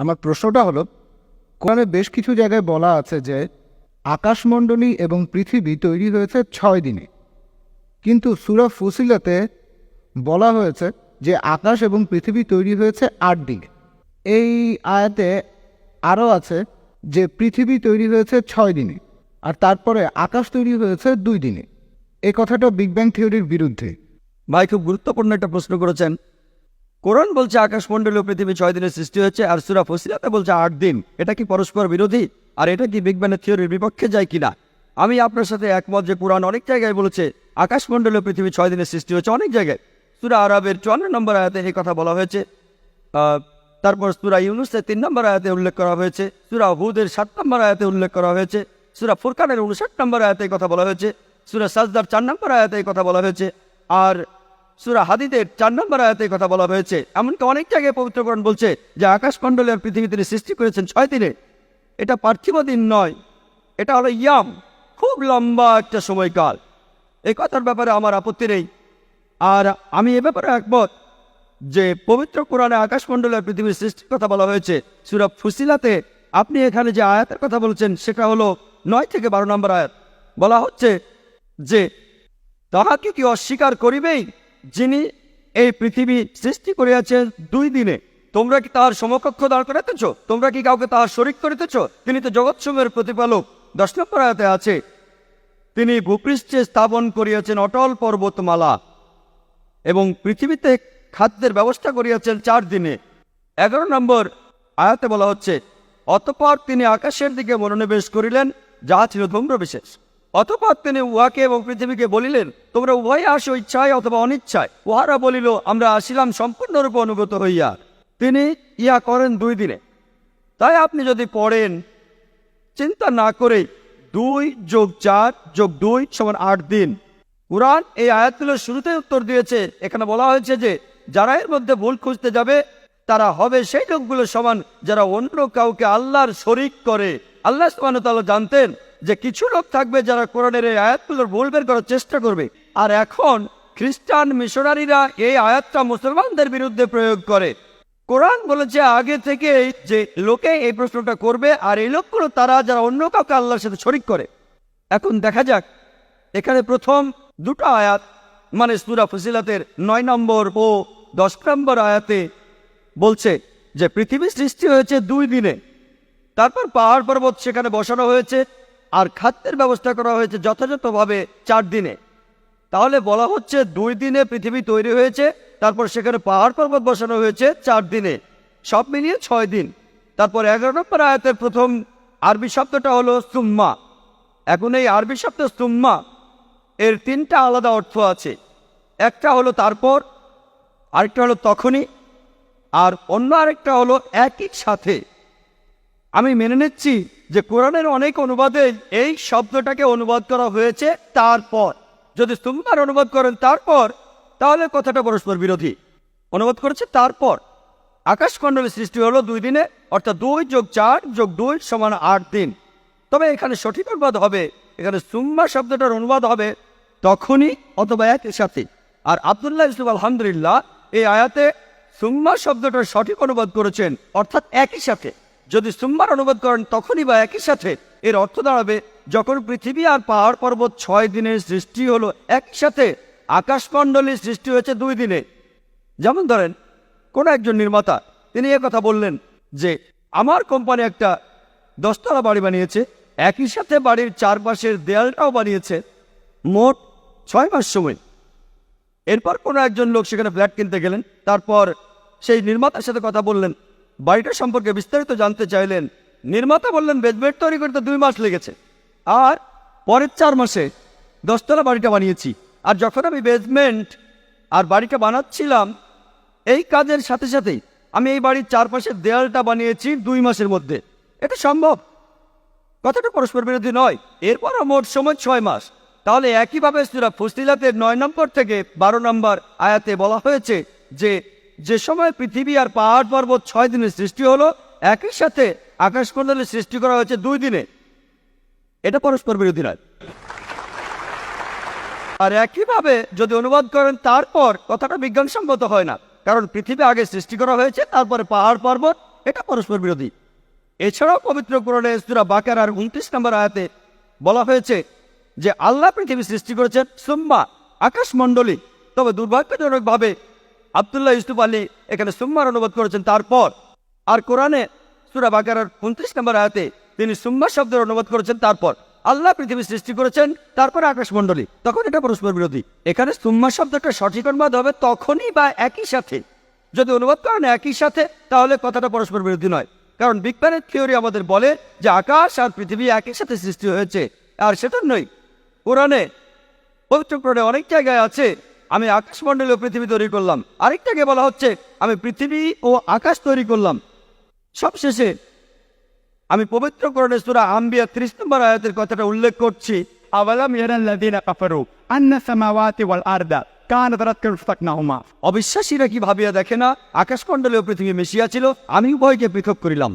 আমার প্রশ্নটা হলো, কোরআনে বেশ কিছু জায়গায় বলা আছে যে আকাশমণ্ডলী এবং পৃথিবী তৈরি হয়েছে 6 দিনে, কিন্তু সূরা ফুসিলাতে বলা হয়েছে যে আকাশ এবং পৃথিবী তৈরি হয়েছে 8 দিনে। এই আয়াতে আরও আছে যে পৃথিবী তৈরি হয়েছে 6 দিনে, আর তারপরে আকাশ তৈরি হয়েছে 2 দিনে। এই কথাটা বিগ ব্যাং থিওরির বিরুদ্ধে। ভাই, খুব গুরুত্বপূর্ণ একটা প্রশ্ন করেছেন। কোরআন বলছে আকাশমণ্ডলী ও পৃথিবী 6 দিনের সৃষ্টি হয়েছে, আর সূরা ফুসিলাতে বলছে 8 দিন। এটা কি পরস্পর বিরোধী? আর এটা কি বিগ ব্যাং থিওরির বিপক্ষে যায় কিনা? আমি আপনার সাথে একমত যে কোরআন অনেক জায়গায় বলেছে আকাশমণ্ডলী ও পৃথিবী 6 দিনের সৃষ্টি হয়েছে। অনেক জায়গায় সূরা আরাবের 54 নম্বর আয়াতে এই কথা বলা হয়েছে। তারপর সূরা ইউনূসের 3 নম্বর আয়াতে উল্লেখ করা হয়েছে, সূরা হুদের 7 নম্বর আয়াতে উল্লেখ করা হয়েছে, সূরা ফুরকানের 59 নম্বর আয়াতে এই কথা বলা হয়েছে, সূরা সাজদার 4 নম্বর আয়াতে এই কথা বলা হয়েছে, আর সূরা হাদীদের 4 নম্বর আয়াতে এই কথা বলা হয়েছে। এমনকি অনেক জায়গায় পবিত্র কোরআন বলছে যে আকাশমণ্ডলী আর পৃথিবী তিনি সৃষ্টি করেছেন 6 দিনে। এটা পার্থিব দিন নয়, এটা হলো ইয়াম, খুব লম্বা একটা সময়কাল। এই কথার ব্যাপারে আমার আপত্তি নেই। আর আমি এ ব্যাপারে একমত যে পবিত্র কোরআনে আকাশমণ্ডলী আর পৃথিবীর সৃষ্টির কথা বলা হয়েছে। সূরা ফুসিলাতে আপনি এখানে যে আয়াতের কথা বলছেন সেটা হলো 9 থেকে 12 নম্বর আয়াত। বলা হচ্ছে যে তাহাকে কি অস্বীকার করিবেই যিনি এই পৃথিবী সৃষ্টি করিয়াছেন 2 দিনে? তোমরা কি তাহার সমকক্ষ দাঁড় করাইতেছ? তোমরা কি কাউকে তাহার শরীক করিতেছ? তিনি তো জগৎসমূহের প্রতিপালক। 10 নম্বর আয়াতে আছে তিনি ভূপৃষ্ঠে স্থাপন করিয়াছেন অটল পর্বতমালা এবং পৃথিবীতে খাদ্যের ব্যবস্থা করিয়াছেন 4 দিনে। 11 নম্বর আয়াতে বলা হচ্ছে অতঃপর তিনি আকাশের দিকে মনোনিবেশ করিলেন, যাহা ছিল ধূম্রবিশেষ। অতঃপর তিনি উহাকে এবং পৃথিবীকে বলিলেন, তোমরা উভয়ে আসো ইচ্ছায় অথবা অনিচ্ছায়। উহারা বলিল, আমরা আসিলাম সম্পূর্ণরূপে অনুগত হইয়া। তিনি ইহা করেন 2 দিনে। তাই আপনি যদি পড়েন চিন্তা না করে 2 + 4 + 2 = 8 দিন। কুরআন এই আয়াতগুলোর শুরুতেই উত্তর দিয়েছে। এখানে বলা হয়েছে যে যারা এর মধ্যে ভুল খুঁজতে যাবে তারা হবে সেই লোকগুলো সমান যারা অন্য কাউকে আল্লাহর শরীক করে। আল্লাহ সুবহানাহু ওয়া তাআলা জানতেন যে কিছু লোক থাকবে যারা কোরআনের এই আয়াতগুলোর ভুল বের করার চেষ্টা করবে। আর এখন খ্রিস্টান মিশনারিরা এই আয়াতটা মুসলমানদের বিরুদ্ধে প্রয়োগ করে। কোরআন বলেছে আগে থেকে যে লোকে এই প্রশ্নটা করবে, আর এই লোকগুলো তারা যারা অন্য কাউকে আল্লাহর সাথে শরীক করে। এখন দেখা যাক এখানে প্রথম 2টা আয়াত, মানে সূরা ফুসিলাতের 9 নম্বর ও 10 নম্বর আয়াতে বলছে যে পৃথিবী সৃষ্টি হয়েছে 2 দিনে, তারপর পাহাড় পর্বত সেখানে বসানো হয়েছে, আর খাদ্যের ব্যবস্থা করা হয়েছে যথাযথভাবে 4 দিনে। তাহলে বলা হচ্ছে 2 দিনে পৃথিবী তৈরি হয়েছে, তারপর সেখানে পাহাড় পর্বত বসানো হয়েছে 4 দিনে, সব মিলিয়ে 6 দিন। তারপর 11 নম্বর আয়াতের প্রথম আরবি শব্দটা হলো সুম্মা। এখন এই আরবি শব্দ সুম্মা এর 3টা আলাদা অর্থ আছে। একটা হলো তারপর, আরেকটা হলো তখনই, আর অন্য আরেকটা হলো একই সাথে। আমি মেনে নিচ্ছি যে কোরআনের অনেক অনুবাদে এই শব্দটাকে অনুবাদ করা হয়েছে তারপর। যদি সুম্মার অনুবাদ করেন তারপর, তাহলে কথাটা পরস্পর বিরোধী। অনুবাদ করেছে তারপর। আকাশমণ্ডলী সৃষ্টি হলো 2 দিনে, অর্থাৎ 2 + 4 + 2 = 8 দিন। তবে এখানে সঠিক অনুবাদ হবে, এখানে সুম্মা শব্দটার অনুবাদ হবে তখনই অথবা একই সাথে। আর আব্দুল্লাহ ইউসুফ আলহামদুলিল্লাহ এই আয়াতে সুম্মা শব্দটার সঠিক অনুবাদ করেছেন, অর্থাৎ একই সাথে। যদি সুম্মার অনুবাদ করেন তখনই বা একই সাথে, এর অর্থ দাঁড়াবে যখন পৃথিবী আর পাহাড় পর্বত 6 দিনের সৃষ্টি হলো একই সাথে, আকাশমণ্ডলীর সৃষ্টি হয়েছে 2 দিনে। যেমন ধরেন কোনো একজন নির্মাতা তিনি কথা বললেন যে আমার কোম্পানি একটা 10 তলা বাড়ি বানিয়েছে, একই সাথে বাড়ির চারপাশের দেয়ালটাও বানিয়েছে, মোট 6 মাস সময়। এরপর কোনো একজন লোক সেখানে ফ্ল্যাট কিনতে গেলেন, তারপর সেই নির্মাতার সাথে কথা বললেন, বাড়িটা সম্পর্কে বিস্তারিত জানতে চাইলেন। নির্মাতা বললেন বেসমেন্ট তৈরি করতে 2 মাস লেগেছে, আর পরের 4 মাসে 10 তলা বাড়িটা বানিয়েছি। আর যখন আমি বেসমেন্ট আর বাড়িটা বানাচ্ছিলাম, এই কাজের সাথে সাথেই আমি এই বাড়ির চারপাশের দেয়ালটা বানিয়েছি 2 মাসের মধ্যে। এটা সম্ভব। কথাটা পরস্পর বিরোধী নয়। এরপরও মোট সময় 6 মাস। তাহলে একইভাবে সূরা ফুসিলাতের 9 নম্বর থেকে 12 নম্বর আয়াতে বলা হয়েছে যে যে সময় পৃথিবী আর পাহাড় পর্বত 6 দিনের সৃষ্টি হলো, একই সাথে আকাশমণ্ডলীর সৃষ্টি করা হয়েছে 2 দিনে। এটা পরস্পর বিরোধী নয়। আর একইভাবে যদি অনুবাদ করেন তারপর, কথাটা বিজ্ঞানসম্মত হয় না। কারণ পৃথিবী আগে সৃষ্টি করা হয়েছে, তারপরে পাহাড় পর্বত, এটা পরস্পর বিরোধী। এছাড়াও পবিত্র কোরআনে সূরা বাকারার 29 নম্বর আয়াতে বলা হয়েছে যে আল্লাহ পৃথিবী সৃষ্টি করেছেন সুম্মা আকাশমণ্ডলী। তবে দুর্ভাগ্যজনকভাবে আব্দুল্লাহ ইউসুফ আলী এখানে সুম্মার অনুবাদ করেছেন তারপর, আর কোরআনে সূরা বাকারার 29 নম্বর আয়াতে তিনি সুম্মা শব্দের অনুবাদ করেছেন তারপর। আল্লাহ পৃথিবী সৃষ্টি করেছেন তারপরে আকাশমণ্ডলী, তখন এটা পরস্পর বিরোধী। এখানে সুম্মা শব্দটা সঠিক অনুবাদ হবে তখনই বা একই সাথে। যদি অনুবাদ করেন একই সাথে তাহলে কথাটা পরস্পর বিরোধী নয়, কারণ বিজ্ঞানের থিওরি আমাদের বলে যে আকাশ আর পৃথিবী একই সাথে সৃষ্টি হয়েছে, আর সেটা নয়। কোরআনে পবিত্র কোরআনে অনেক জায়গায় আছে আমি আকাশমণ্ডলী ও পৃথিবী তৈরি করলাম, আরেক জায়গায় বলা হচ্ছে আমি পৃথিবী ও আকাশ তৈরি করলাম। সবশেষে আমি পবিত্র কোরআনে সূরা আম্বিয়া 30 নম্বর আয়াতের কথাটা উল্লেখ করছি। أولم يرى الذين كفروا أن السماوات والأرض كانت رتقا ففتقناهما। অবিশ্বাসীরা কি ভাবিয়া দেখে না আকাশমণ্ডলী ও পৃথিবী মিশিয়া ছিল, আমি উভয়কে পৃথক করিলাম।